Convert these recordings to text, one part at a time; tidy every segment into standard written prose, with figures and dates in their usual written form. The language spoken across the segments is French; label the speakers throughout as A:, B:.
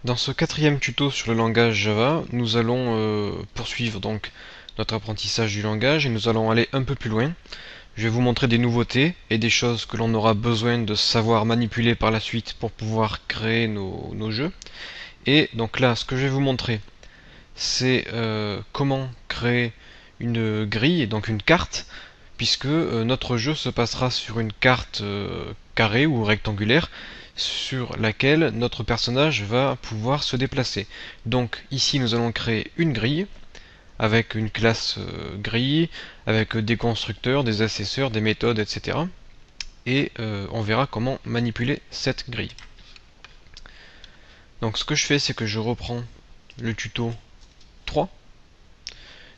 A: Dans ce quatrième tuto sur le langage Java, nous allons poursuivre donc notre apprentissage du langage et nous allons aller un peu plus loin. Je vais vous montrer des nouveautés et des choses que l'on aura besoin de savoir manipuler par la suite pour pouvoir créer nos jeux. Et donc là, ce que je vais vous montrer, c'est comment créer une grille, donc une carte, puisque notre jeu se passera sur une carte carrée ou rectangulaire sur laquelle notre personnage va pouvoir se déplacer. Donc ici nous allons créer une grille avec une classe grille, avec des constructeurs, des accesseurs, des méthodes, etc. Et on verra comment manipuler cette grille. Donc ce que je fais, c'est que je reprends le tuto 3.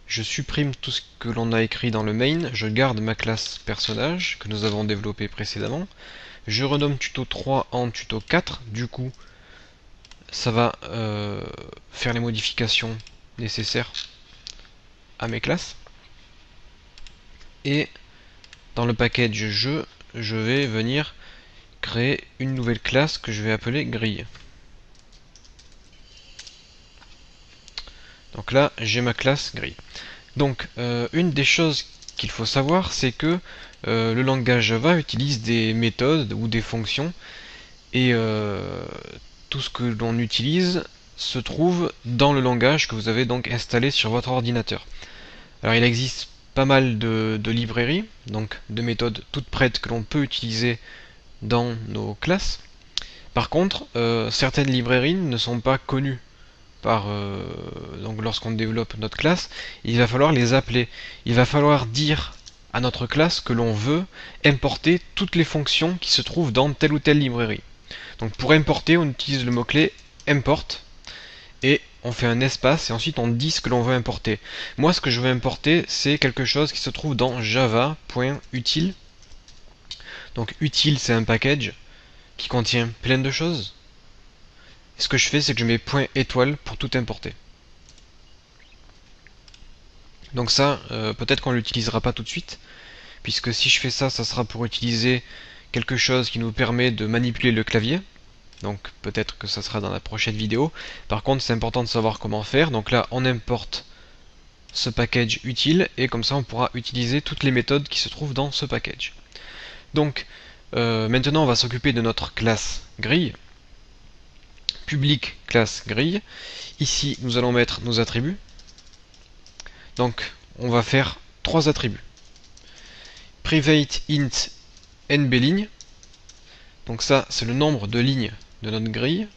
A: Je supprime tout ce que l'on a écrit dans le main, je garde ma classe personnage que nous avons développée précédemment. Je renomme tuto 3 en tuto 4, du coup ça va faire les modifications nécessaires à mes classes. Et dans le package jeu, je vais venir créer une nouvelle classe que je vais appeler grille. Donc là, j'ai ma classe grille. Donc, une des choses qu'il faut savoir, c'est que le langage Java utilise des méthodes ou des fonctions et tout ce que l'on utilise se trouve dans le langage que vous avez donc installé sur votre ordinateur. Alors il existe pas mal de librairies, donc de méthodes toutes prêtes que l'on peut utiliser dans nos classes. Par contre, certaines librairies ne sont pas connues par donc lorsqu'on développe notre classe, il va falloir les appeler. Il va falloir dire à notre classe que l'on veut importer toutes les fonctions qui se trouvent dans telle ou telle librairie. Donc pour importer, on utilise le mot-clé import et on fait un espace et ensuite on dit ce que l'on veut importer. Moi, ce que je veux importer, c'est quelque chose qui se trouve dans java.util. Donc util, c'est un package qui contient plein de choses. Et ce que je fais, c'est que je mets point étoile pour tout importer. Donc ça, peut-être qu'on ne l'utilisera pas tout de suite, puisque si je fais ça, ça sera pour utiliser quelque chose qui nous permet de manipuler le clavier. Donc peut-être que ça sera dans la prochaine vidéo. Par contre, c'est important de savoir comment faire. Donc là, on importe ce package utile et comme ça, on pourra utiliser toutes les méthodes qui se trouvent dans ce package. Donc maintenant, on va s'occuper de notre classe grille. Public classe grille. Ici, nous allons mettre nos attributs. Donc, on va faire trois attributs. Private int nblignes. Donc ça, c'est le nombre de lignes de notre grille.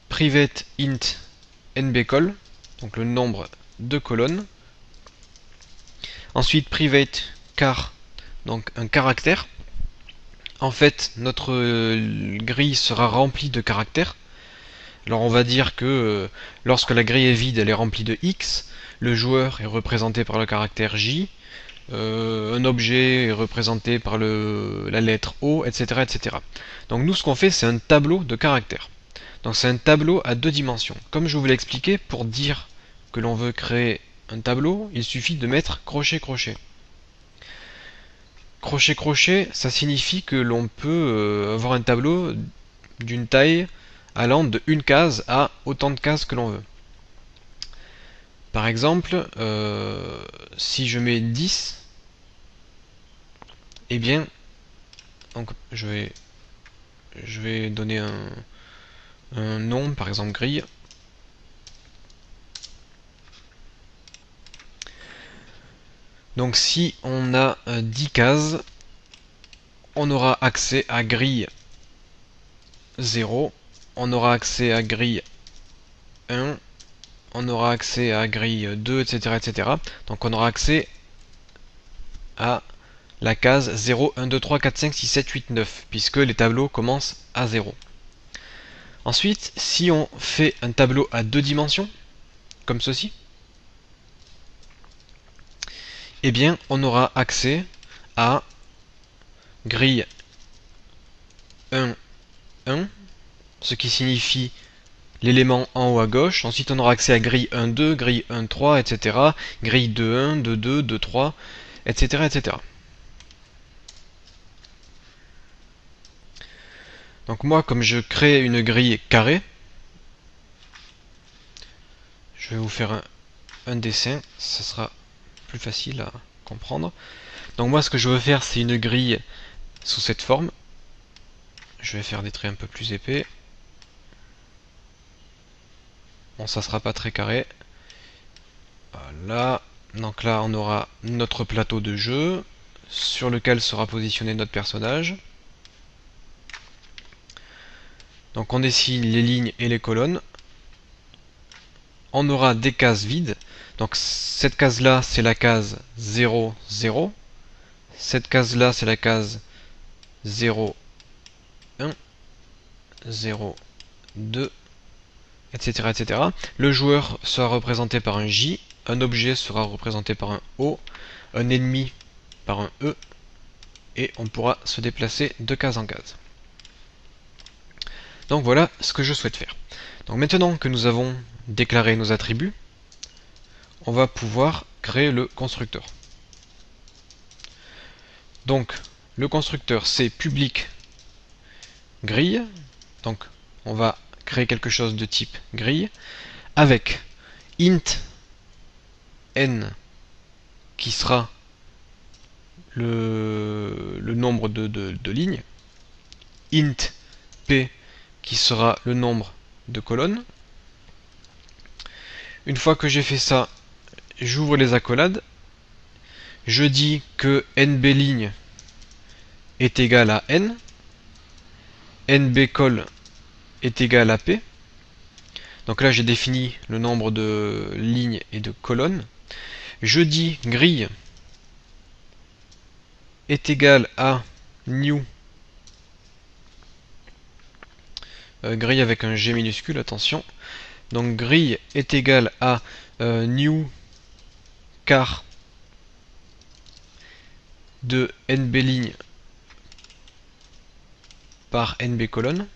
A: Private int nbcol, donc le nombre de colonnes. Ensuite, private char, donc un caractère. En fait, notre grille sera remplie de caractères. Alors on va dire que lorsque la grille est vide, elle est remplie de X. Le joueur est représenté par le caractère J. Un objet est représenté par la lettre O, etc., etc. Donc nous, ce qu'on fait, c'est un tableau de caractères. Donc c'est un tableau à deux dimensions. Comme je vous l'ai expliqué, pour dire que l'on veut créer un tableau, il suffit de mettre crochet-crochet. Crochet-crochet, ça signifie que l'on peut avoir un tableau d'une taille allant de une case à autant de cases que l'on veut. Par exemple, si je mets 10, eh bien, donc je vais donner un nom, par exemple grille. Donc si on a 10 cases, on aura accès à grille 0, on aura accès à grille 1, on aura accès à grille 2, etc., etc. Donc on aura accès à la case 0, 1, 2, 3, 4, 5, 6, 7, 8, 9, puisque les tableaux commencent à 0. Ensuite, si on fait un tableau à deux dimensions, comme ceci, eh bien, on aura accès à grille 1, 1, ce qui signifie l'élément en haut à gauche. Ensuite, on aura accès à grille 1, 2, grille 1, 3, etc. Grille 2, 1, 2, 2, 2, 3, etc., etc. Donc moi, comme je crée une grille carrée, Je vais vous faire un dessin, ça sera plus facile à comprendre. Donc moi ce que je veux faire, c'est une grille sous cette forme. Je vais faire des traits un peu plus épais. Bon, ça sera pas très carré. Voilà. Donc là, on aura notre plateau de jeu sur lequel sera positionné notre personnage. Donc on dessine les lignes et les colonnes. On aura des cases vides. Donc cette case là, c'est la case 0, 0. Cette case là, c'est la case 0, 1, 0, 2, etc., etc. Le joueur sera représenté par un J, un objet sera représenté par un O, un ennemi par un E, et on pourra se déplacer de case en case. Donc voilà ce que je souhaite faire. Donc maintenant que nous avons déclaré nos attributs, on va pouvoir créer le constructeur. Donc le constructeur, c'est public grille. Donc on va créer quelque chose de type grille avec int n qui sera le nombre de lignes, int p qui sera le nombre de colonnes. Une fois que j'ai fait ça, j'ouvre les accolades, je dis que nb ligne est égal à n, nb col est égal à p. Donc là j'ai défini le nombre de lignes et de colonnes. Je dis grille est égal à new, grille avec un G minuscule, attention. Donc grille est égal à new car de nb ligne par nb colonne.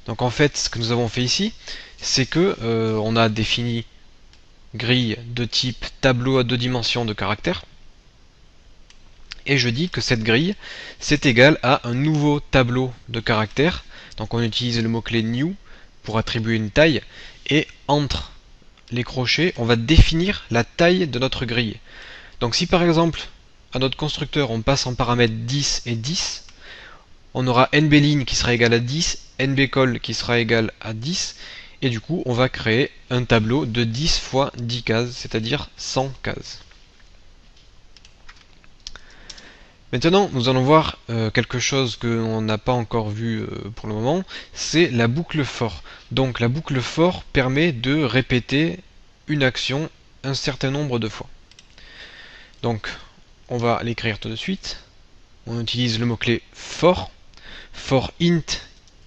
A: Donc en fait, ce que nous avons fait ici, c'est que on a défini grille de type tableau à deux dimensions de caractères. Et je dis que cette grille, c'est égal à un nouveau tableau de caractères. Donc on utilise le mot-clé new pour attribuer une taille. Et entre les crochets, on va définir la taille de notre grille. Donc si par exemple, à notre constructeur, on passe en paramètres 10 et 10, on aura nb ligne qui sera égal à 10, nb col qui sera égal à 10, et du coup, on va créer un tableau de 10 fois 10 cases, c'est-à-dire 100 cases. Maintenant, nous allons voir quelque chose que l'on n'a pas encore vu pour le moment, c'est la boucle for. Donc la boucle for permet de répéter une action un certain nombre de fois. Donc, on va l'écrire tout de suite. On utilise le mot-clé for int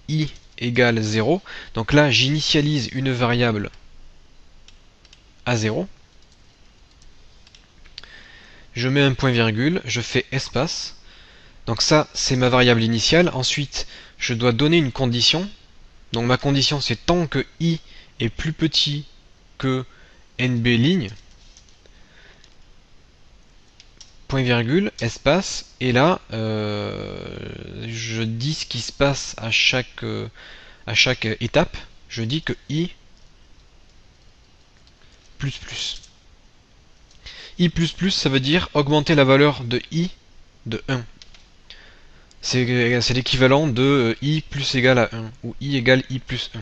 A: i égale 0. Donc là, j'initialise une variable à 0. Je mets un point virgule, je fais espace. Donc ça, c'est ma variable initiale. Ensuite, je dois donner une condition. Donc ma condition, c'est tant que i est plus petit que nb ligne, point virgule, espace, et là, je dis ce qui se passe à chaque étape. Je dis que i plus plus. I plus plus, ça veut dire augmenter la valeur de i de 1. C'est l'équivalent de i plus égal à 1, ou i égale i plus 1.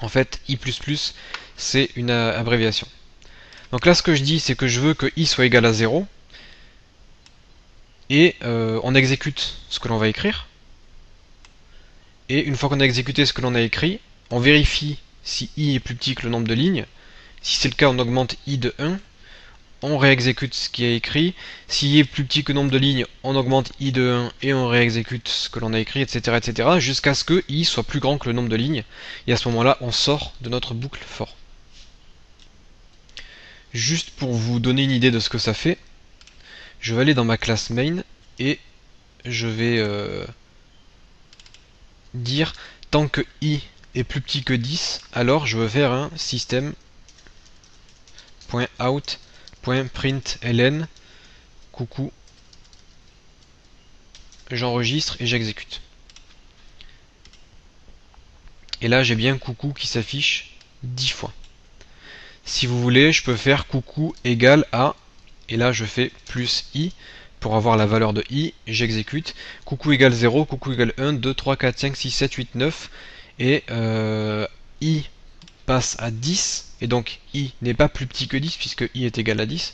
A: En fait, i plus plus, c'est une abréviation. Donc là, ce que je dis, c'est que je veux que i soit égal à 0, et on exécute ce que l'on va écrire. Et une fois qu'on a exécuté ce que l'on a écrit, on vérifie si i est plus petit que le nombre de lignes. Si c'est le cas, on augmente i de 1. On réexécute ce qui est écrit. Si i est plus petit que le nombre de lignes, on augmente i de 1 et on réexécute ce que l'on a écrit, etc., etc., jusqu'à ce que i soit plus grand que le nombre de lignes. Et à ce moment-là, on sort de notre boucle for. Juste pour vous donner une idée de ce que ça fait, je vais aller dans ma classe main et je vais dire tant que i est plus petit que 10, alors je veux faire un system.out.println coucou, j'enregistre et j'exécute. Et là j'ai bien coucou qui s'affiche 10 fois. Si vous voulez, je peux faire coucou égale à, et là je fais plus i pour avoir la valeur de i, j'exécute. Coucou égale 0, coucou égale 1, 2, 3, 4, 5, 6, 7, 8, 9. Et i passe à 10, et donc i n'est pas plus petit que 10 puisque i est égal à 10.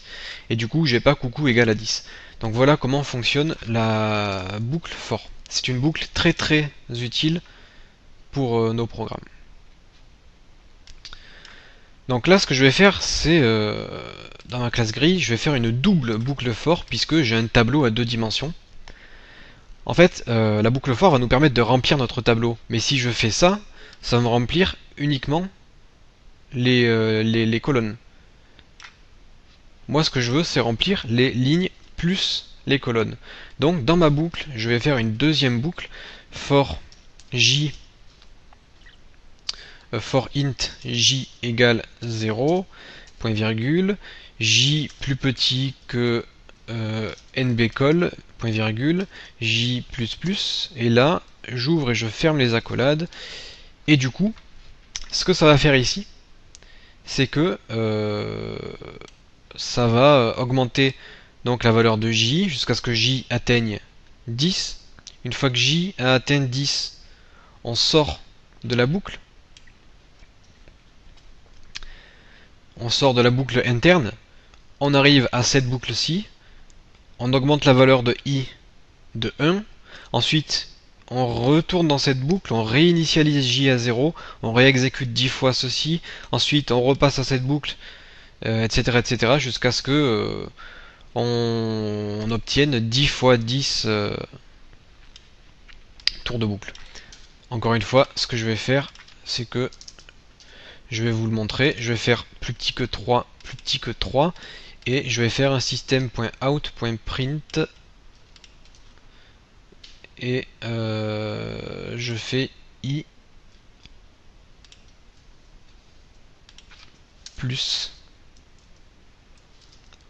A: Et du coup, j'ai pas coucou égale à 10. Donc voilà comment fonctionne la boucle for. C'est une boucle très très utile pour nos programmes. Donc là, ce que je vais faire, c'est dans ma classe grille, je vais faire une double boucle for puisque j'ai un tableau à 2 dimensions. En fait, la boucle for va nous permettre de remplir notre tableau. Mais si je fais ça, ça va me remplir uniquement les colonnes. Moi, ce que je veux, c'est remplir les lignes plus les colonnes. Donc, dans ma boucle, je vais faire une deuxième boucle for j for int j égale 0, point virgule, j plus petit que nbcol, point virgule, j++, et là, j'ouvre et je ferme les accolades, et du coup, ce que ça va faire ici, c'est que ça va augmenter donc la valeur de j jusqu'à ce que j atteigne 10. Une fois que j a atteint 10, on sort de la boucle. On sort de la boucle interne. On arrive à cette boucle-ci. On augmente la valeur de i de 1. Ensuite, on retourne dans cette boucle, on réinitialise j à 0, on réexécute 10 fois ceci. Ensuite, on repasse à cette boucle, etc., etc., jusqu'à ce que on obtienne 10 fois 10 tours de boucle. Encore une fois, ce que je vais faire, c'est que je vais vous le montrer. Je vais faire plus petit que 3, plus petit que 3, et je vais faire un système.out.print, et je fais i plus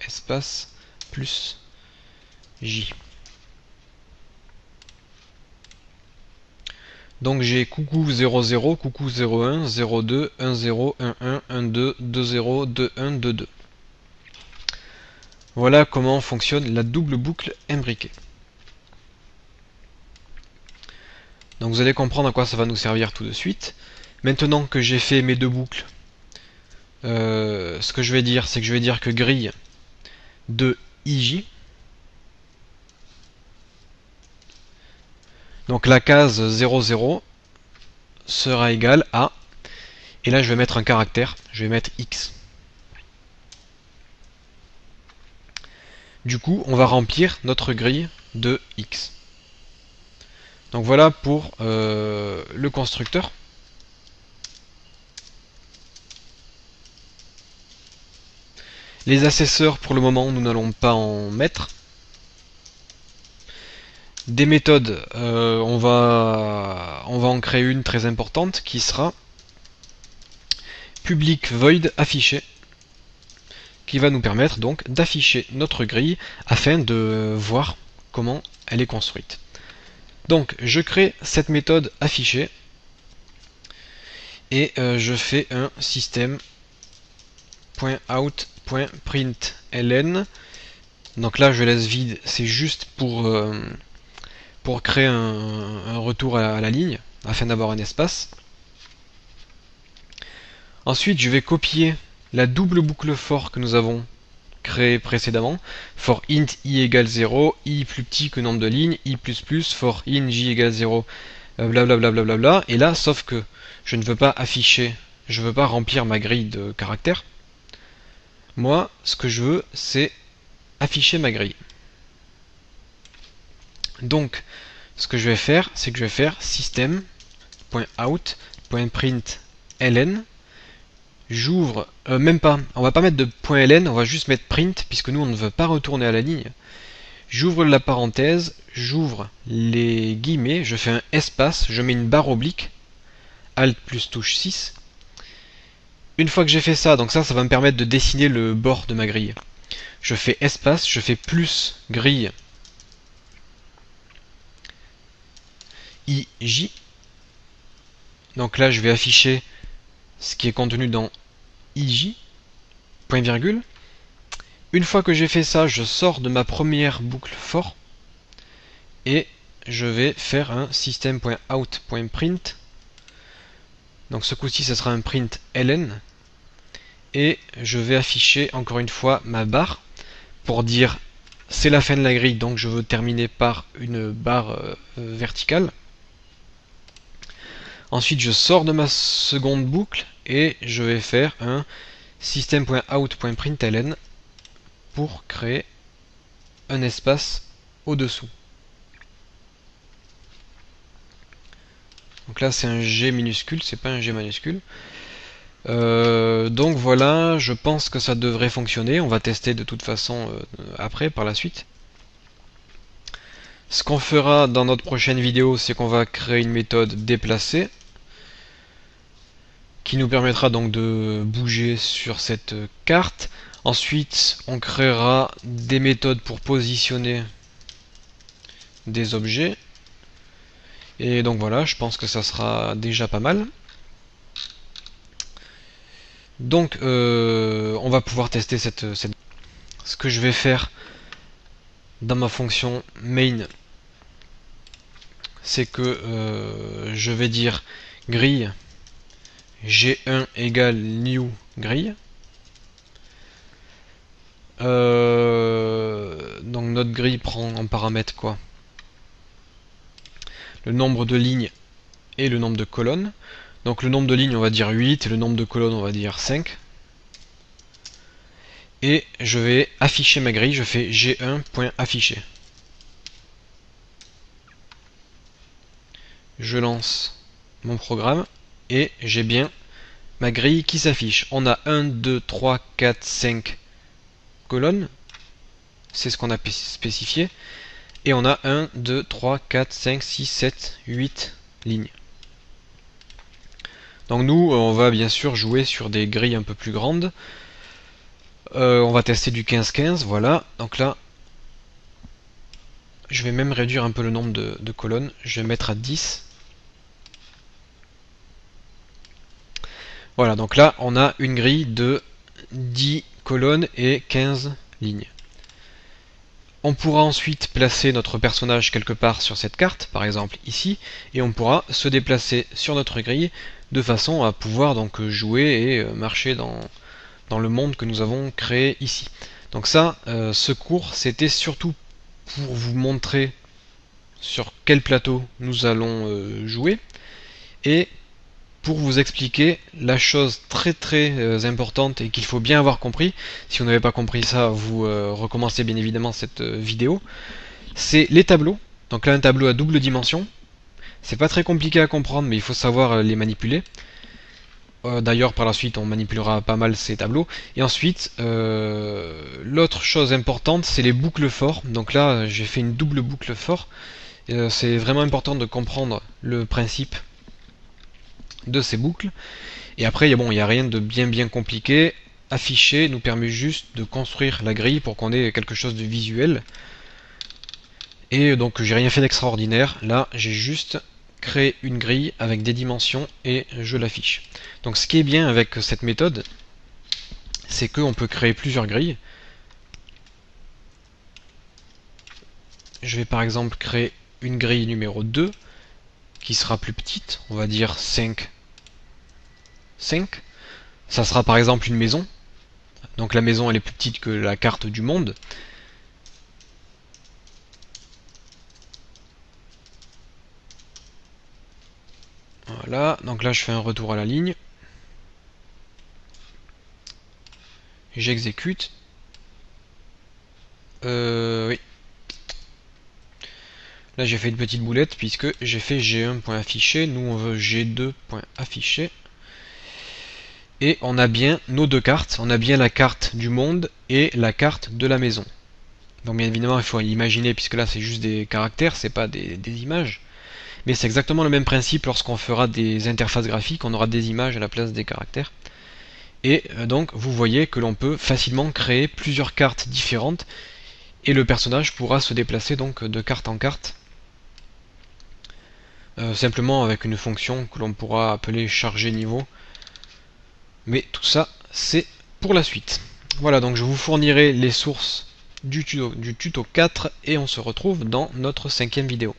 A: espace plus j. Donc j'ai coucou 00, coucou 01, 02, 10, 11, 12, 20, 21, 22. Voilà comment fonctionne la double boucle imbriquée. Donc vous allez comprendre à quoi ça va nous servir tout de suite. Maintenant que j'ai fait mes deux boucles, ce que je vais dire, c'est que je vais dire que grille de ij, donc la case 00 sera égale à, et là je vais mettre un caractère, je vais mettre x. Du coup, on va remplir notre grille de x. Donc voilà pour le constructeur. Les accesseurs, pour le moment, nous n'allons pas en mettre. Des méthodes, on va en créer une très importante qui sera public void affiché, qui va nous permettre donc d'afficher notre grille afin de voir comment elle est construite. Donc je crée cette méthode affichée et je fais un system.out.println. Donc là je laisse vide, c'est juste pour créer un retour à la ligne afin d'avoir un espace. Ensuite je vais copier la double boucle for que nous avons créée précédemment. For int i égale 0, i plus petit que nombre de lignes, i++, for in j égale 0, blablabla, blablabla. Et là, sauf que je ne veux pas afficher, je ne veux pas remplir ma grille de caractères. Moi, ce que je veux, c'est afficher ma grille. Donc, ce que je vais faire, c'est que je vais faire system.out.println. J'ouvre, même pas, on va pas mettre de .ln, on va juste mettre print, puisque nous on ne veut pas retourner à la ligne. J'ouvre la parenthèse, j'ouvre les guillemets, je fais un espace, je mets une barre oblique, Alt plus touche 6. Une fois que j'ai fait ça, donc ça va me permettre de dessiner le bord de ma grille. Je fais espace, je fais plus grille ij. Donc là je vais afficher ce qui est contenu dans ij, point virgule. Une fois que j'ai fait ça, je sors de ma première boucle for et je vais faire un system.out.print. Donc ce coup-ci, ce sera un print ln et je vais afficher encore une fois ma barre pour dire c'est la fin de la grille, donc je veux terminer par une barre verticale. Ensuite, je sors de ma seconde boucle et je vais faire un system.out.println pour créer un espace au-dessous. Donc là, c'est un G minuscule, c'est pas un G majuscule. Donc voilà, je pense que ça devrait fonctionner. On va tester de toute façon après, par la suite. Ce qu'on fera dans notre prochaine vidéo, c'est qu'on va créer une méthode déplacée qui nous permettra donc de bouger sur cette carte. Ensuite, on créera des méthodes pour positionner des objets. Et donc voilà, je pense que ça sera déjà pas mal. Donc on va pouvoir tester cette... Ce que je vais faire dans ma fonction main, c'est que je vais dire grille g1 égale new grille. Donc notre grille prend en paramètre quoi? Le nombre de lignes et le nombre de colonnes. Donc le nombre de lignes on va dire 8 et le nombre de colonnes on va dire 5. Et je vais afficher ma grille, je fais g1.afficher. Je lance mon programme et j'ai bien ma grille qui s'affiche. On a 1, 2, 3, 4, 5 colonnes. C'est ce qu'on a spécifié. Et on a 1, 2, 3, 4, 5, 6, 7, 8 lignes. Donc nous, on va bien sûr jouer sur des grilles un peu plus grandes. On va tester du 15-15, voilà. Donc là, je vais même réduire un peu le nombre de colonnes. Je vais mettre à 10. Voilà, donc là, on a une grille de 10 colonnes et 15 lignes. On pourra ensuite placer notre personnage quelque part sur cette carte, par exemple ici, et on pourra se déplacer sur notre grille de façon à pouvoir donc jouer et marcher dans le monde que nous avons créé ici. Donc ça, ce cours, c'était surtout pour vous montrer sur quel plateau nous allons jouer, et pour vous expliquer la chose très importante et qu'il faut bien avoir compris. Si vous n'avez pas compris ça, vous recommencez bien évidemment cette vidéo. C'est les tableaux. Donc là, un tableau à double dimension. C'est pas très compliqué à comprendre, mais il faut savoir les manipuler. D'ailleurs, par la suite, on manipulera pas mal ces tableaux. Et ensuite, l'autre chose importante, c'est les boucles for. Donc là, j'ai fait une double boucle for. C'est vraiment important de comprendre le principe de ces boucles. Et après, bon, il n'y a rien de bien compliqué. Afficher nous permet juste de construire la grille pour qu'on ait quelque chose de visuel. Et donc j'ai rien fait d'extraordinaire. Là, j'ai juste créé une grille avec des dimensions et je l'affiche. Donc ce qui est bien avec cette méthode, c'est qu'on peut créer plusieurs grilles. Je vais par exemple créer une grille numéro 2 qui sera plus petite, on va dire 5. Ça sera par exemple une maison. Donc la maison elle est plus petite que la carte du monde. Voilà, donc là je fais un retour à la ligne. J'exécute. Oui. Là j'ai fait une petite boulette puisque j'ai fait g1.afficher. Nous on veut g2.afficher. Et on a bien nos deux cartes. On a bien la carte du monde et la carte de la maison. Donc bien évidemment il faut imaginer puisque là c'est juste des caractères, c'est pas des images. Mais c'est exactement le même principe lorsqu'on fera des interfaces graphiques, on aura des images à la place des caractères. Et donc vous voyez que l'on peut facilement créer plusieurs cartes différentes et le personnage pourra se déplacer donc de carte en carte simplement avec une fonction que l'on pourra appeler charger niveau. Mais tout ça, c'est pour la suite. Voilà, donc je vous fournirai les sources du tuto 4 et on se retrouve dans notre 5e vidéo.